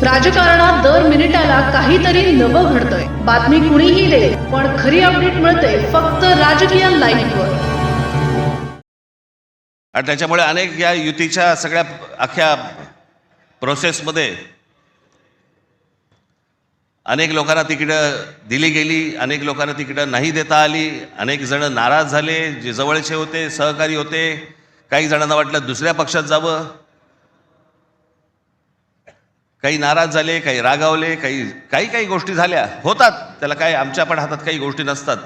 राजकारणात दर मिनिटाला काहीतरी नवं घडतंय. बातमी कुणीही दे, पण खरी अपडेट मिळते फक्त राजकीय लाईव्हवर. आणि त्याच्यामुळे अनेक या युतीच्या सगळ्या अख्ख्या प्रोसेसमध्ये अनेक लोकांना तिकीटं दिली गेली, अनेक लोकांना तिकीटं नाही देता आली, अनेक जण नाराज झाले, जे जवळचे होते, सहकारी होते. काही जणांना वाटलं दुसऱ्या पक्षात जावं, काही नाराज झाले, काही रागावले, काही गोष्टी झाल्या, होतात. त्याला काय, आमच्या पण हातात काही गोष्टी नसतात.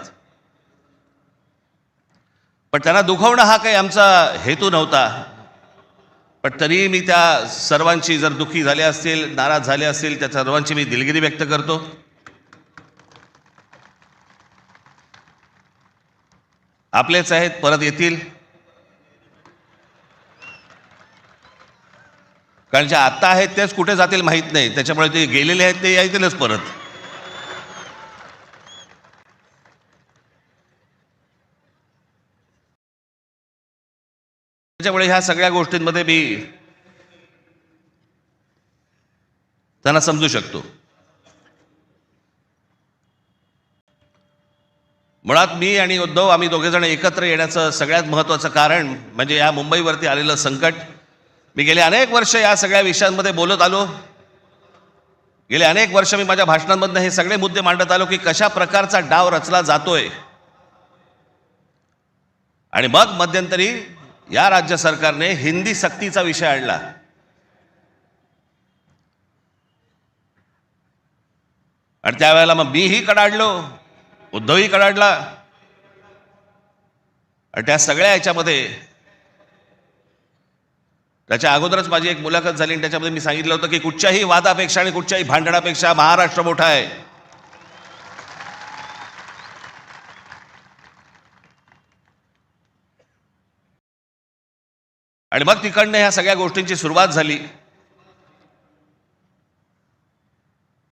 पण त्यांना दुखवणं हा काही आमचा हेतू नव्हता. पण तरी मी त्या सर्वांची, जर दुःखी झाले असतील, नाराज झाले असतील, त्या सर्वांची मी दिलगिरी व्यक्त करतो. आपलेच आहेत, परत येतील. कारण जे आत्ता आहेत तेच कुठे जातील माहीत नाही, त्याच्यामुळे ते गेलेले आहेत ते येतीलच परत. त्याच्यामुळे ह्या सगळ्या गोष्टींमध्ये मी त्यांना समजू शकतो. मुळात मी आणि उद्धव, आम्ही दोघेजण एकत्र येण्याचं सगळ्यात महत्त्वाचं कारण म्हणजे या मुंबईवरती आलेलं संकट. मी गेले अनेक वर्ष या सगळ्या विषयांमध्ये बोलत आलो. गेले अनेक वर्ष मी माझ्या भाषणांमधनं हे सगळे मुद्दे मांडत आलो की कशा प्रकारचा डाव रचला जातोय. आणि मग मध्यंतरी या राज्य सरकारने हिंदी सक्तीचा विषय आणला. आणि त्यावेळेला मग मीही कडाडलो, उद्धवही कडाडला. आणि त्या सगळ्या याच्यामध्ये त्याच्या अगोदरच माझी एक मुलाखत झाली आणि त्याच्यामध्ये मी सांगितलं होतं की कुठच्याही वादापेक्षा आणि कुठच्याही भांडणापेक्षा महाराष्ट्र मोठा आहे. आणि मग तिकडनं ह्या सगळ्या गोष्टींची सुरुवात झाली.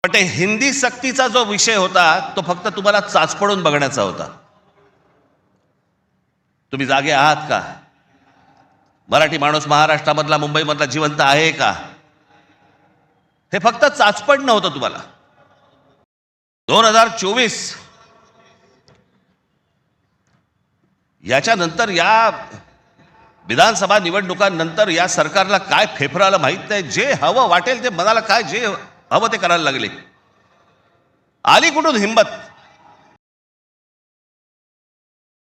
पण ते हिंदी सक्तीचा जो विषय होता तो फक्त तुम्हाला चाचपडून बघण्याचा होता. तुम्ही जागे आहात का? मराठी माणूस महाराष्ट्रामधला, मुंबईमधला जिवंत आहे का? हे फक्त चाचपड नव्हतं तुम्हाला. 2024 याच्यानंतर, या विधानसभा निवडणुकांनंतर या सरकारला काय फेफराला माहित नाही. जे हवं वाटेल ते, मनाला काय जे हवं ते करायला लागले. आली कुठून हिंमत?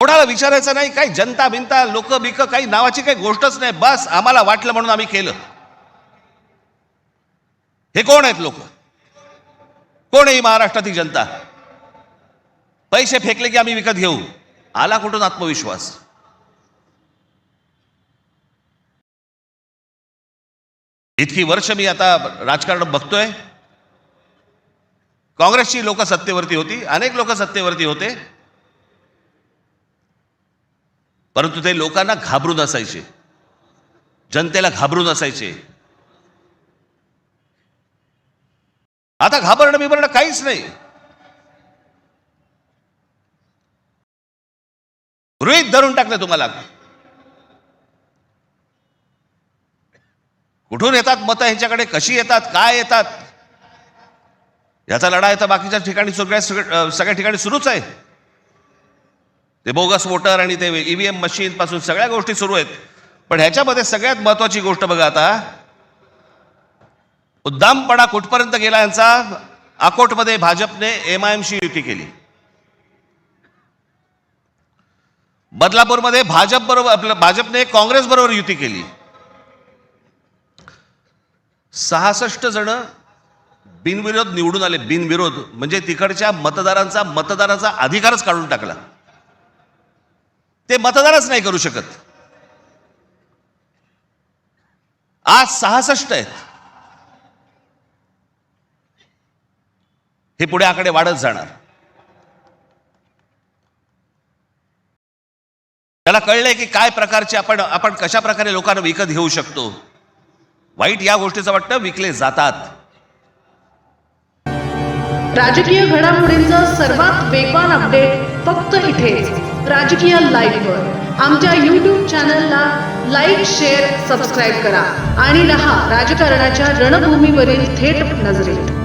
कोणाला विचारायचं नाही, काही जनता बिनता लोक बिक काही नावाची काही गोष्टच नाही. बस आम्हाला वाटलं म्हणून आम्ही केलं. हे कोण आहेत लोक? कोण आहे महाराष्ट्रातील जनता? पैसे फेकले की आम्ही विकत घेऊ. आला कुठून आत्मविश्वास? इतकी वर्ष मी आता राजकारण बघतोय. काँग्रेसची लोक सत्तेवरती होती, अनेक लोक सत्तेवरती होते, परंतु ते लोकांना घाबरून असायचे, जनतेला घाबरून असायचे. आता घाबरणं बिबरणं काहीच नाही. गृहीत धरून टाकलं तुम्हाला. कुठून येतात मतं ह्यांच्याकडे, कशी येतात, काय येतात, याचा लढा तर बाकीच्या ठिकाणी सगळ्या ठिकाणी सुरूच आहे. ते बोगस वोटर आणि ते ईव्हीएम मशीन पासून सगळ्या गोष्टी सुरू आहेत. पण ह्याच्यामध्ये सगळ्यात महत्वाची गोष्ट बघा, आता उद्दामपणा कुठपर्यंत गेला यांचा. अकोटमध्ये भाजपने MIMशी युती केली. बदलापूरमध्ये भाजपने काँग्रेस बरोबर युती केली. 66 जण बिनविरोध निवडून आले. बिनविरोध म्हणजे तिकडच्या मतदारांचा अधिकारच काढून टाकला. ते मतदानच नाही करू शकत. आज 66 आहेत. हे पुढे आकडे वाढत जाणार. त्याला कळलंय की काय प्रकारचे आपण कशा प्रकारे लोकांना विकत घेऊ शकतो. वाईट या गोष्टीचं वाटतं विकले जातात. राजकीय घडामोडींचं सर्वात वेगवान अपडेट फक्त इथेच राजकीय लाईव्हवर. आमच्या YouTube चॅनलला लाईक, शेअर, सबस्क्राईब करा आणि रहा राजकारणाच्या रणभूमीवरील थेट नजरेत.